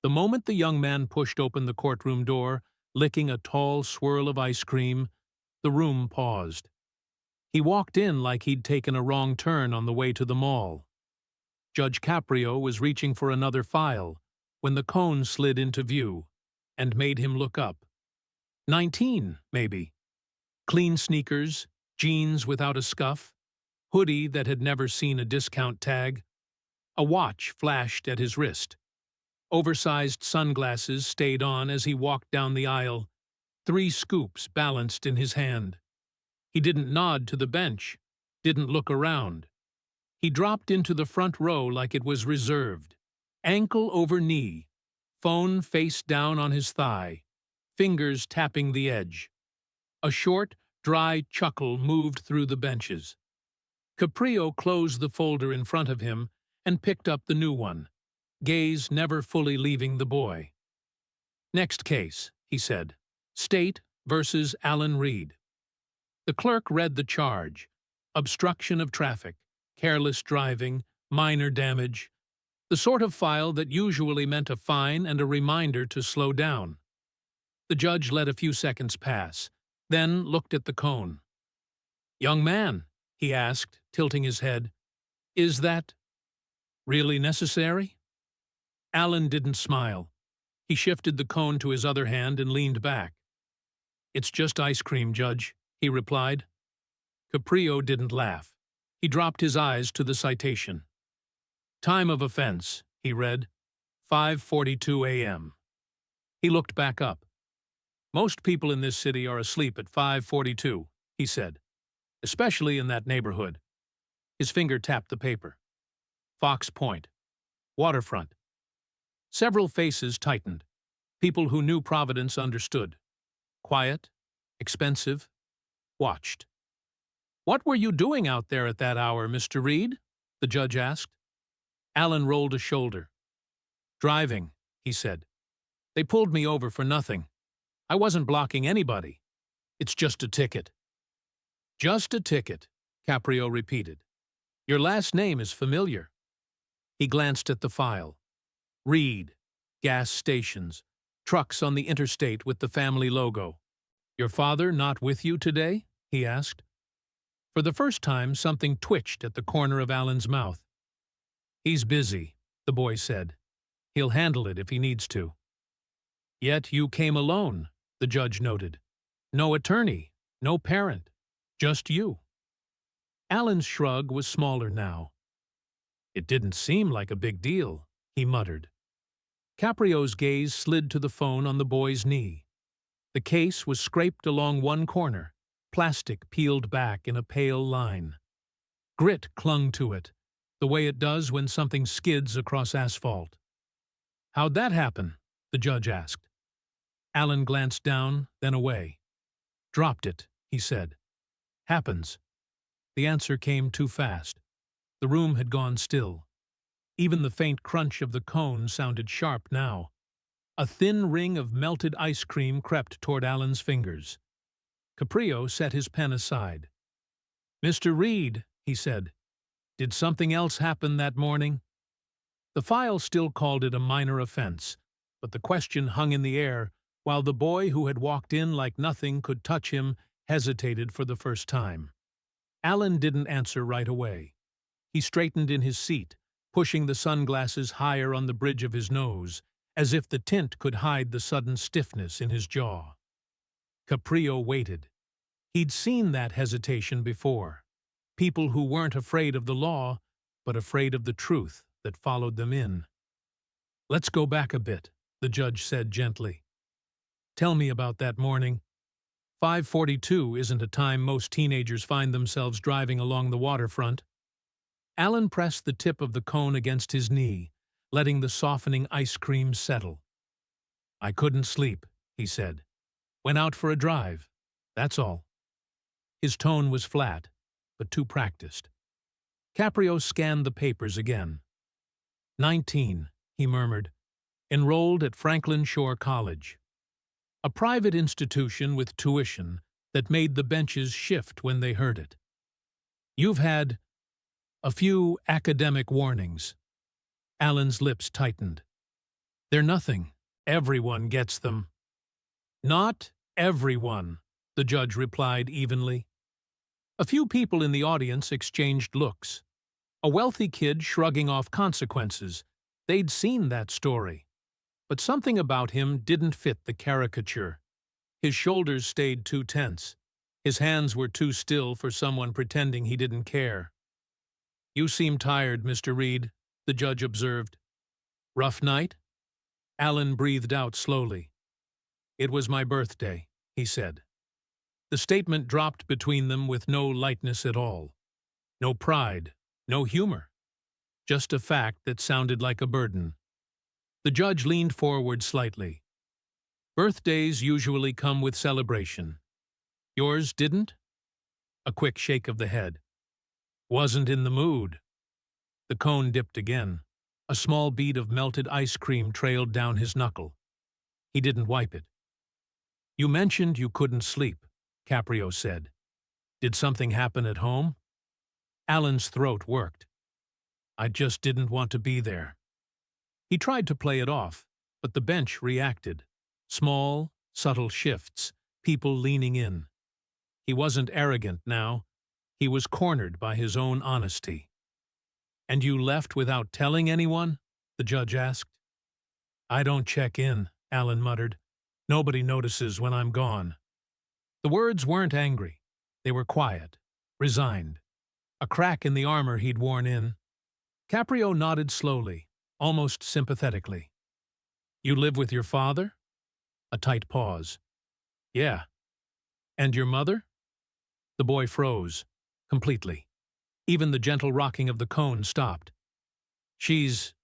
The moment the young man pushed open the courtroom door, licking a tall swirl of ice cream, the room paused. He walked in like he'd taken a wrong turn on the way to the mall. Judge Caprio was reaching for another file when the cone slid into view and made him look up. 19, maybe. Clean sneakers, jeans without a scuff, hoodie that had never seen a discount tag. A watch flashed at his wrist. Oversized sunglasses stayed on as he walked down the aisle, 3 scoops balanced in his hand. He didn't nod to the bench, didn't look around. He dropped into the front row like it was reserved, ankle over knee, phone face down on his thigh, fingers tapping the edge. A short, dry chuckle moved through the benches. Caprio closed the folder in front of him and picked up the new one, gaze never fully leaving the boy. "Next case," he said. "State versus Alan Reed." The clerk read the charge: obstruction of traffic, careless driving, minor damage, the sort of file that usually meant a fine and a reminder to slow down. The judge let a few seconds pass, then looked at the cone. "Young man," he asked, tilting his head, "is that really necessary?" Alan didn't smile. He shifted the cone to his other hand and leaned back. "It's just ice cream, Judge," he replied. Caprio didn't laugh. He dropped his eyes to the citation. "Time of offense," he read, 5:42 a.m. He looked back up. "Most people in this city are asleep at 5:42, he said, "especially in that neighborhood." His finger tapped the paper. Fox Point. Waterfront. Several faces tightened. People who knew Providence understood. Quiet, expensive, watched. "What were you doing out there at that hour, Mr. Reed?" the judge asked. Alan rolled a shoulder. "Driving," he said. "They pulled me over for nothing. I wasn't blocking anybody. It's just a ticket." "Just a ticket," Caprio repeated. "Your last name is familiar." He glanced at the file. Reed, gas stations, trucks on the interstate with the family logo. "Your father not with you today?" he asked. For the first time, something twitched at the corner of Alan's mouth. "He's busy," the boy said. "He'll handle it if he needs to." "Yet you came alone," the judge noted. "No attorney, no parent, just you." Alan's shrug was smaller now. "It didn't seem like a big deal," he muttered. Caprio's gaze slid to the phone on the boy's knee. The case was scraped along one corner, plastic peeled back in a pale line. Grit clung to it, the way it does when something skids across asphalt. "How'd that happen?" the judge asked. Alan glanced down, then away. "Dropped it," he said. "Happens." The answer came too fast. The room had gone still. Even the faint crunch of the cone sounded sharp now. A thin ring of melted ice cream crept toward Alan's fingers. Caprio set his pen aside. "Mr. Reed," he said, "did something else happen that morning?" The file still called it a minor offense, but the question hung in the air while the boy who had walked in like nothing could touch him hesitated for the first time. Alan didn't answer right away. He straightened in his seat, pushing the sunglasses higher on the bridge of his nose, as if the tint could hide the sudden stiffness in his jaw. Caprio waited. He'd seen that hesitation before. People who weren't afraid of the law, but afraid of the truth that followed them in. "Let's go back a bit," the judge said gently. "Tell me about that morning. 5:42 isn't a time most teenagers find themselves driving along the waterfront." Alan pressed the tip of the cone against his knee, letting the softening ice cream settle. "I couldn't sleep," he said. "Went out for a drive. That's all." His tone was flat, but too practiced. Caprio scanned the papers again. 19, he murmured. Enrolled at Franklin Shore College. A private institution with tuition that made the benches shift when they heard it. "You've had a few academic warnings." Alan's lips tightened. They're nothing. Everyone gets them. Not everyone, the judge replied evenly. A few people in the audience exchanged looks. A wealthy kid shrugging off consequences. They'd seen that story. But something about him didn't fit the caricature. His shoulders stayed too tense. His hands were too still for someone pretending he didn't care. "You seem tired, Mr. Reed," the judge observed. "Rough night?" Alan breathed out slowly. "It was my birthday," he said. The statement dropped between them with no lightness at all. No pride, no humor. Just a fact that sounded like a burden. The judge leaned forward slightly. "Birthdays usually come with celebration. Yours didn't?" A quick shake of the head. "Wasn't in the mood." The cone dipped again. A small bead of melted ice cream trailed down his knuckle. He didn't wipe it. "You mentioned you couldn't sleep," Caprio said. "Did something happen at home?" Alan's throat worked. "I just didn't want to be there." He tried to play it off, but the bench reacted. Small, subtle shifts, people leaning in. He wasn't arrogant now. He was cornered by his own honesty. "And you left without telling anyone?" the judge asked. "I don't check in," Alan muttered. "Nobody notices when I'm gone." The words weren't angry. They were quiet, resigned. A crack in the armor he'd worn in. Caprio nodded slowly, almost sympathetically. "You live with your father?" A tight pause. "Yeah." "And your mother?" The boy froze, completely. Even the gentle rocking of the cone stopped. "She's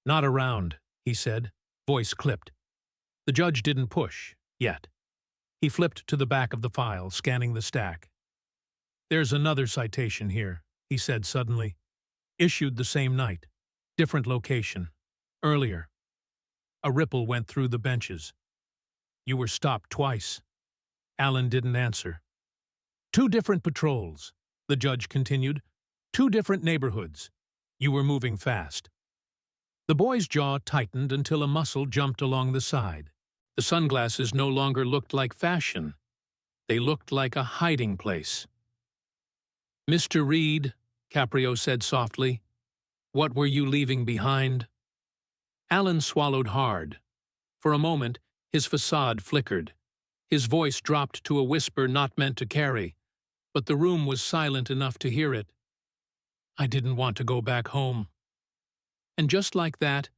not around," he said, voice clipped. The judge didn't push, yet. He flipped to the back of the file, scanning the stack. "There's another citation here," he said suddenly. "Issued the same night. Different location. Earlier." A ripple went through the benches. "You were stopped twice." Alan didn't answer. "Two different patrols," the judge continued. "Two different neighborhoods. You were moving fast." The boy's jaw tightened until a muscle jumped along the side. The sunglasses no longer looked like fashion. They looked like a hiding place. "Mr. Reed," Caprio said softly, "what were you leaving behind?" Alan swallowed hard. For a moment, his facade flickered. His voice dropped to a whisper not meant to carry, but the room was silent enough to hear it. "I didn't want to go back home." And just like that,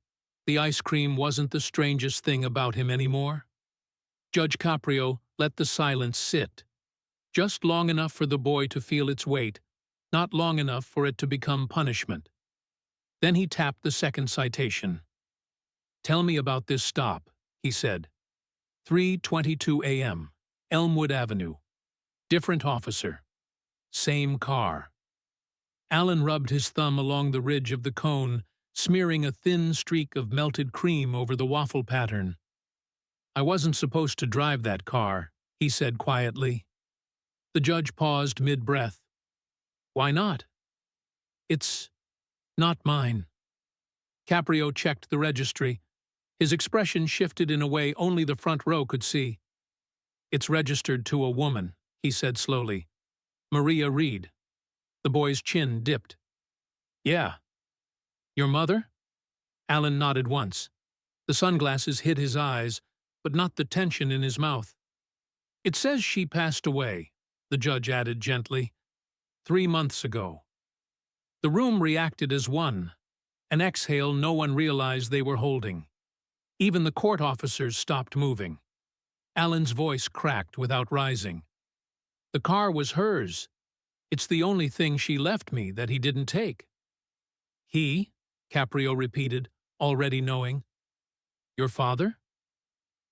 the ice cream wasn't the strangest thing about him anymore. Judge Caprio let the silence sit, just long enough for the boy to feel its weight, not long enough for it to become punishment. Then he tapped the second citation. "Tell me about this stop," he said. 3:22 a.m., Elmwood Avenue. Different officer. Same car. Alan rubbed his thumb along the ridge of the cone, smearing a thin streak of melted cream over the waffle pattern. "I wasn't supposed to drive that car," he said quietly. The judge paused mid-breath. "Why not?" "It's not mine." Caprio checked the registry. His expression shifted in a way only the front row could see. "It's registered to a woman," he said slowly. "Maria Reed." The boy's chin dipped. "Yeah." "Your mother?" Alan nodded once. The sunglasses hid his eyes, but not the tension in his mouth. "It says she passed away," the judge added gently. 3 months ago." The room reacted as one, an exhale no one realized they were holding. Even the court officers stopped moving. Alan's voice cracked without rising. "The car was hers. It's the only thing she left me that he didn't take." "He?" Caprio repeated, already knowing. "Your father?"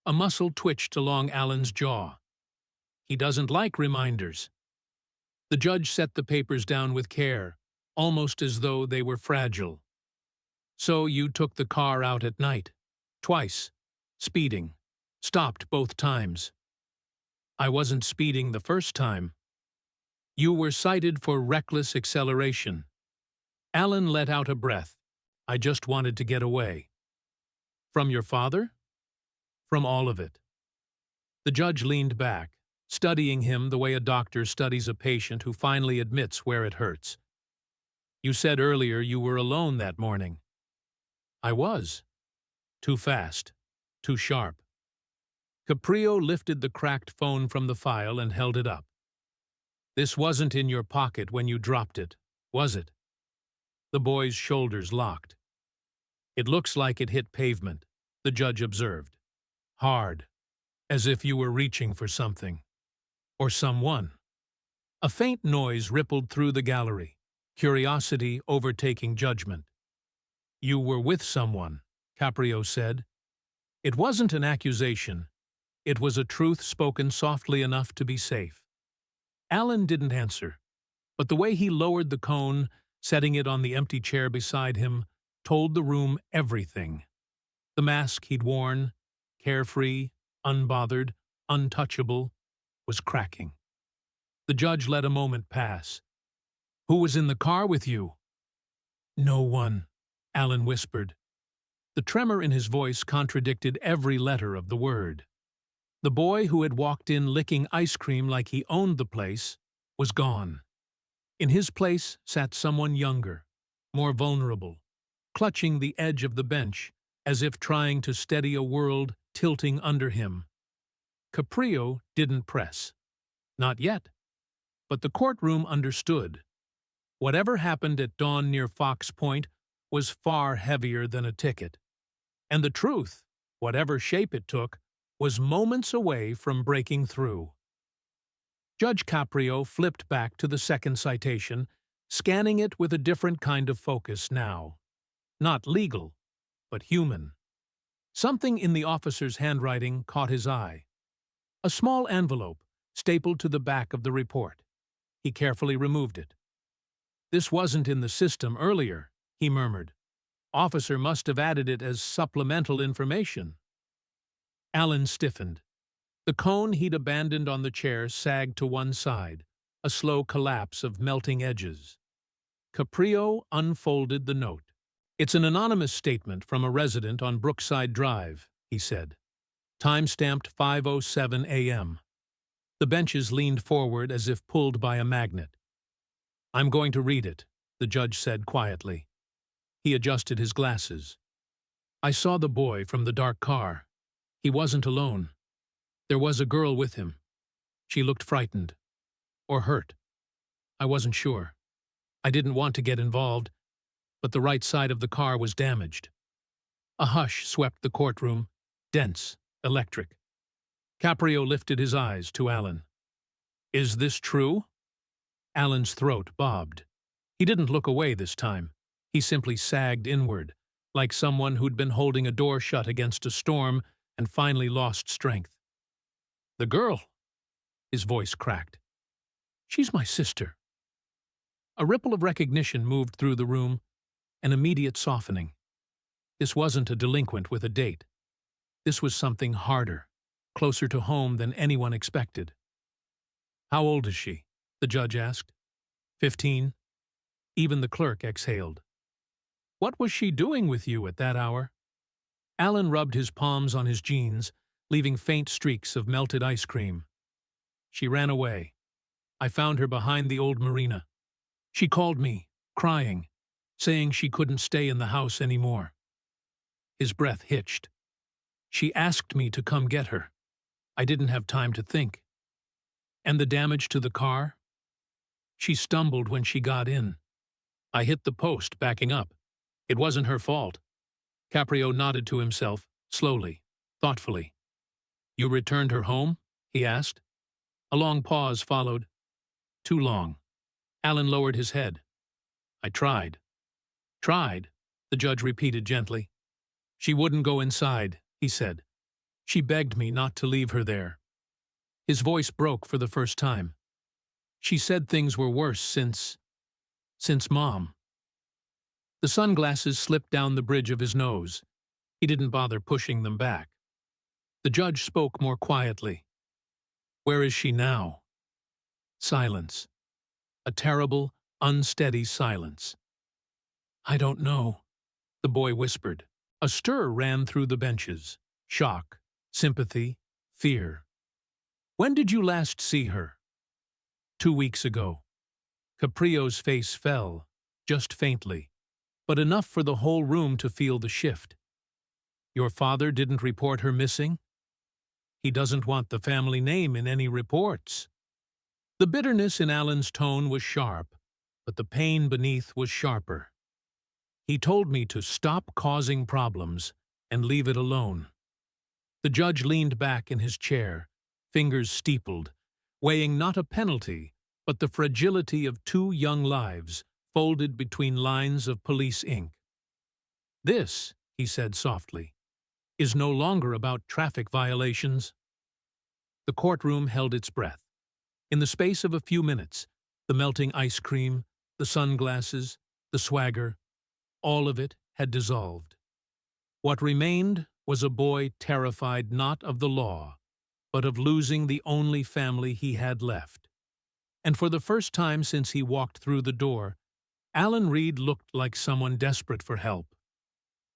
A muscle twitched along Alan's jaw. "He doesn't like reminders." The judge set the papers down with care, almost as though they were fragile. "So you took the car out at night? Twice? Speeding? Stopped both times?" "I wasn't speeding the first time." "You were cited for reckless acceleration." Alan let out a breath. "I just wanted to get away." From your father? From all of it. The judge leaned back, studying him the way a doctor studies a patient who finally admits where it hurts. You said earlier you were alone that morning. I was. Too fast. Too sharp. Caprio lifted the cracked phone from the file and held it up. This wasn't in your pocket when you dropped it, was it? The boy's shoulders locked. It looks like it hit pavement, the judge observed. Hard, as if you were reaching for something. Or someone. A faint noise rippled through the gallery, curiosity overtaking judgment. You were with someone, Caprio said. It wasn't an accusation. It was a truth spoken softly enough to be safe. Alan didn't answer, but the way he lowered the cone, setting it on the empty chair beside him, told the room everything. The mask he'd worn, carefree, unbothered, untouchable, was cracking. The judge let a moment pass. Who was in the car with you? No one, Alan whispered. The tremor in his voice contradicted every letter of the word. The boy who had walked in licking ice cream like he owned the place was gone. In his place sat someone younger, more vulnerable, clutching the edge of the bench as if trying to steady a world tilting under him. Caprio didn't press. Not yet. But the courtroom understood. Whatever happened at dawn near Fox Point was far heavier than a ticket. And the truth, whatever shape it took, was moments away from breaking through. Judge Caprio flipped back to the second citation, scanning it with a different kind of focus now. Not legal, but human. Something in the officer's handwriting caught his eye. A small envelope stapled to the back of the report. He carefully removed it. This wasn't in the system earlier, he murmured. Officer must have added it as supplemental information. Alan stiffened. The cone he'd abandoned on the chair sagged to one side, a slow collapse of melting edges. Caprio unfolded the note. It's an anonymous statement from a resident on Brookside Drive, he said. Time-stamped 5:07 a.m. The benches leaned forward as if pulled by a magnet. I'm going to read it, the judge said quietly. He adjusted his glasses. I saw the boy from the dark car. He wasn't alone. There was a girl with him. She looked frightened. Or hurt. I wasn't sure. I didn't want to get involved, but the right side of the car was damaged. A hush swept the courtroom, dense, electric. Caprio lifted his eyes to Alan. Is this true? Alan's throat bobbed. He didn't look away this time. He simply sagged inward, like someone who'd been holding a door shut against a storm and finally lost strength. The girl, his voice cracked. She's my sister. A ripple of recognition moved through the room, an immediate softening. This wasn't a delinquent with a date. This was something harder, closer to home than anyone expected. How old is she? The judge asked. 15. Even the clerk exhaled. What was she doing with you at that hour? Alan rubbed his palms on his jeans, leaving faint streaks of melted ice cream. She ran away. I found her behind the old marina. She called me, crying, saying she couldn't stay in the house anymore. His breath hitched. She asked me to come get her. I didn't have time to think. And the damage to the car? She stumbled when she got in. I hit the post, backing up. It wasn't her fault. Caprio nodded to himself, slowly, thoughtfully. You returned her home? He asked. A long pause followed. Too long. Alan lowered his head. I tried. Tried, the judge repeated gently. She wouldn't go inside, he said. She begged me not to leave her there. His voice broke for the first time. She said things were worse since Mom. The sunglasses slipped down the bridge of his nose. He didn't bother pushing them back. The judge spoke more quietly. Where is she now? Silence. A terrible, unsteady silence. I don't know, the boy whispered. A stir ran through the benches. Shock, sympathy, fear. When did you last see her? 2 weeks ago. Caprio's face fell, just faintly, but enough for the whole room to feel the shift. Your father didn't report her missing? He doesn't want the family name in any reports. The bitterness in Alan's tone was sharp, but the pain beneath was sharper. He told me to stop causing problems and leave it alone. The judge leaned back in his chair, fingers steepled, weighing not a penalty, but the fragility of 2 young lives folded between lines of police ink. This, he said softly, is no longer about traffic violations. The courtroom held its breath. In the space of a few minutes, the melting ice cream, the sunglasses, the swagger, all of it had dissolved. What remained was a boy terrified not of the law, but of losing the only family he had left. And for the first time since he walked through the door, Alan Reed looked like someone desperate for help.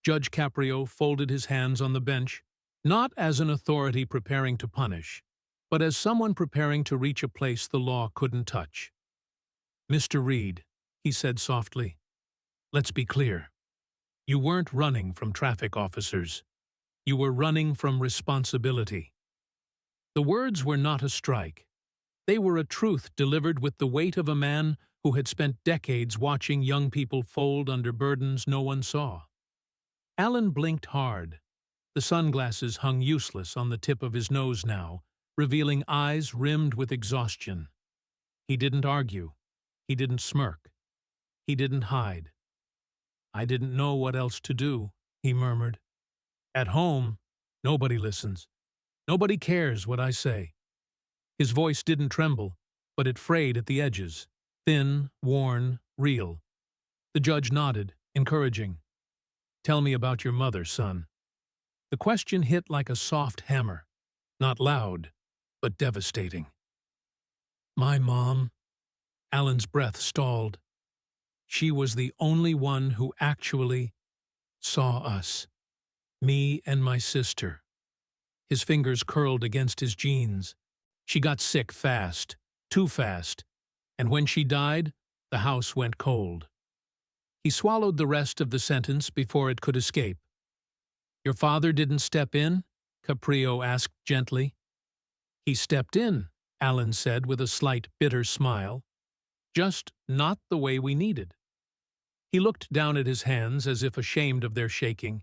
Judge Caprio folded his hands on the bench, not as an authority preparing to punish, but as someone preparing to reach a place the law couldn't touch. Mr. Reed, he said softly, let's be clear. You weren't running from traffic officers. You were running from responsibility. The words were not a strike. They were a truth delivered with the weight of a man who had spent decades watching young people fold under burdens no one saw. Alan blinked hard. The sunglasses hung useless on the tip of his nose now, revealing eyes rimmed with exhaustion. He didn't argue. He didn't smirk. He didn't hide. I didn't know what else to do, he murmured. At home, nobody listens. Nobody cares what I say. His voice didn't tremble, but it frayed at the edges, thin, worn, real. The judge nodded, encouraging. Tell me about your mother, son. The question hit like a soft hammer, not loud, but devastating. My mom. Alan's breath stalled. She was the only one who actually saw us. Me and my sister. His fingers curled against his jeans. She got sick fast, too fast, and when she died, the house went cold. He swallowed the rest of the sentence before it could escape. Your father didn't step in? Caprio asked gently. He stepped in, Alan said with a slight bitter smile. Just not the way we needed. He looked down at his hands as if ashamed of their shaking.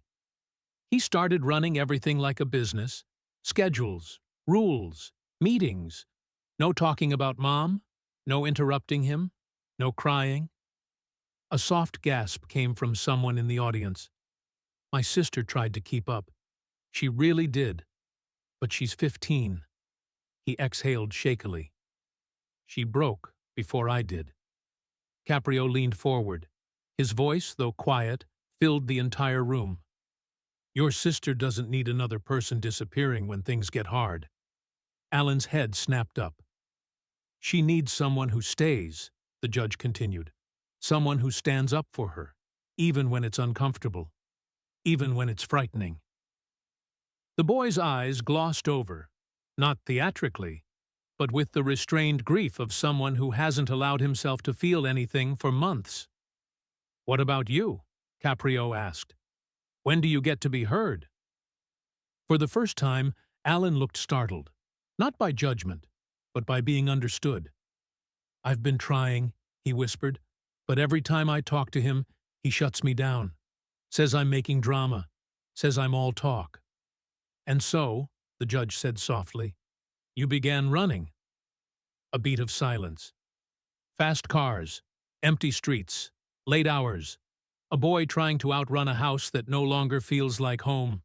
He started running everything like a business. Schedules, rules, meetings. No talking about Mom, no interrupting him, no crying. A soft gasp came from someone in the audience. My sister tried to keep up. She really did. But she's 15. He exhaled shakily. She broke before I did. Caprio leaned forward. His voice, though quiet, filled the entire room. Your sister doesn't need another person disappearing when things get hard. Alan's head snapped up. She needs someone who stays, the judge continued. Someone who stands up for her, even when it's uncomfortable, even when it's frightening. The boy's eyes glossed over, not theatrically, but with the restrained grief of someone who hasn't allowed himself to feel anything for months. What about you? Caprio asked. When do you get to be heard? For the first time, Alan looked startled, not by judgment, but by being understood. I've been trying, he whispered, but every time I talk to him, he shuts me down, says I'm making drama, says I'm all talk. And so, the judge said softly, you began running. A beat of silence. Fast cars, empty streets, late hours, a boy trying to outrun a house that no longer feels like home.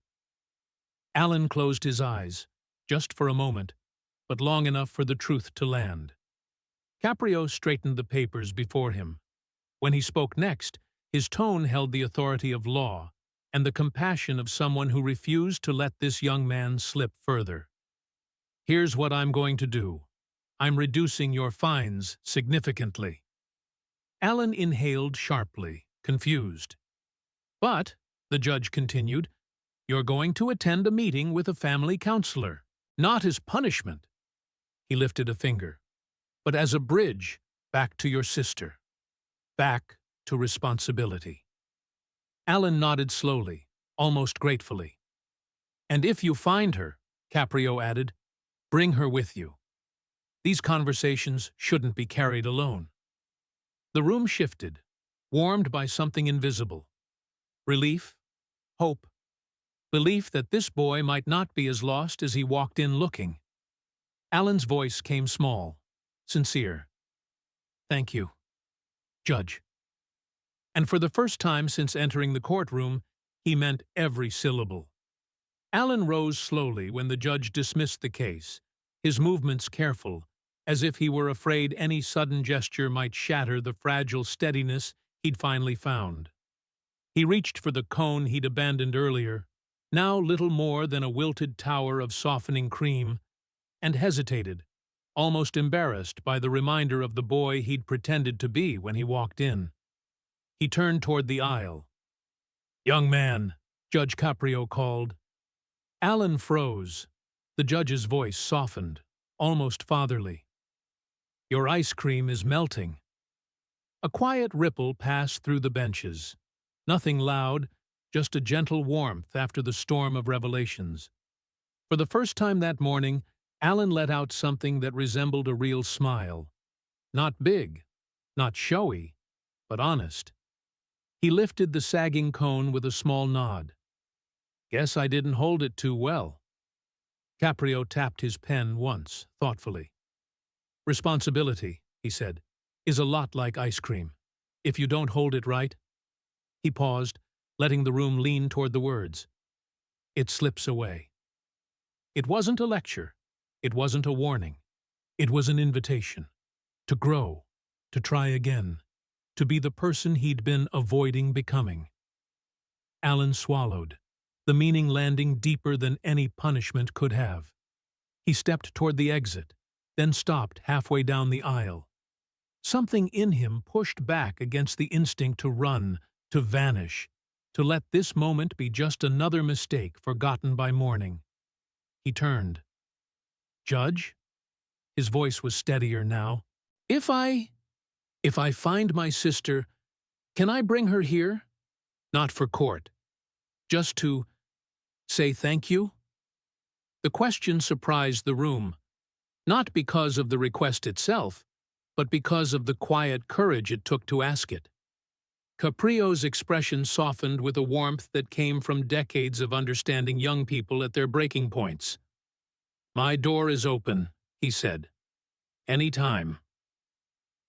Alan closed his eyes, just for a moment, but long enough for the truth to land. Caprio straightened the papers before him. When he spoke next, his tone held the authority of law and the compassion of someone who refused to let this young man slip further. Here's what I'm going to do. I'm reducing your fines significantly. Alan inhaled sharply, confused. But the judge continued. You're going to attend a meeting with a family counselor, not as punishment. He lifted a finger, but as a bridge back to your sister, back to responsibility. Alan nodded slowly, almost gratefully. And if you find her, Caprio added, bring her with you. These conversations shouldn't be carried alone. The room shifted, warmed by something invisible. Relief, hope, belief that this boy might not be as lost as he walked in looking. Alan's voice came small, sincere. Thank you, Judge. And for the first time since entering the courtroom, he meant every syllable. Alan rose slowly when the judge dismissed the case, his movements careful, as if he were afraid any sudden gesture might shatter the fragile steadiness he'd finally found. He reached for the cone he'd abandoned earlier, now little more than a wilted tower of softening cream, and hesitated, almost embarrassed by the reminder of the boy he'd pretended to be when he walked in. He turned toward the aisle. "Young man," Judge Caprio called. Alan froze. The judge's voice softened, almost fatherly. "Your ice cream is melting." A quiet ripple passed through the benches. Nothing loud, just a gentle warmth after the storm of revelations. For the first time that morning, Alan let out something that resembled a real smile. Not big, not showy, but honest. He lifted the sagging cone with a small nod. "Guess I didn't hold it too well." Caprio tapped his pen once, thoughtfully. "Responsibility," he said, "is a lot like ice cream. If you don't hold it right—" He paused, letting the room lean toward the words. "It slips away." It wasn't a lecture. It wasn't a warning. It was an invitation. To grow, to try again, to be the person he'd been avoiding becoming. Alan swallowed, the meaning landing deeper than any punishment could have. He stepped toward the exit, then stopped halfway down the aisle. Something in him pushed back against the instinct to run, to vanish, to let this moment be just another mistake forgotten by morning. He turned. "Judge?" His voice was steadier now. If I find my sister, can I bring her here? Not for court. Just to say thank you?" The question surprised the room, not because of the request itself, but because of the quiet courage it took to ask it. Caprio's expression softened with a warmth that came from decades of understanding young people at their breaking points. "My door is open," he said. "Any time."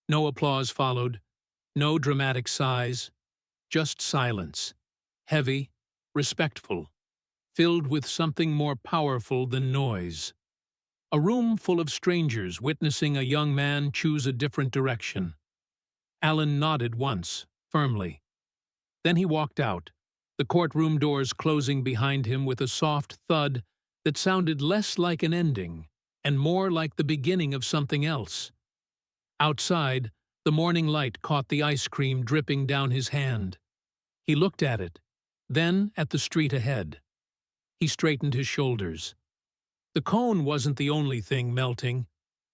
No applause followed, no dramatic sighs, just silence, heavy, respectful, filled with something more powerful than noise. A room full of strangers witnessing a young man choose a different direction. Alan nodded once, firmly. Then he walked out, the courtroom doors closing behind him with a soft thud that sounded less like an ending and more like the beginning of something else. Outside, the morning light caught the ice cream dripping down his hand. He looked at it, then at the street ahead. He straightened his shoulders. The cone wasn't the only thing melting.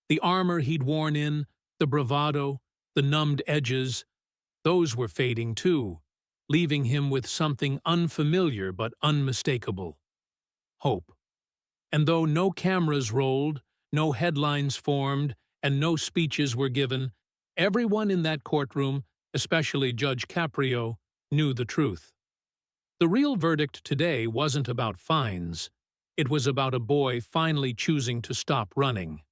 The armor he'd worn in, the bravado, the numbed edges, those were fading too, leaving him with something unfamiliar but unmistakable. Hope. And though no cameras rolled, no headlines formed, and no speeches were given, everyone in that courtroom, especially Judge Caprio, knew the truth. The real verdict today wasn't about fines. It was about a boy finally choosing to stop running.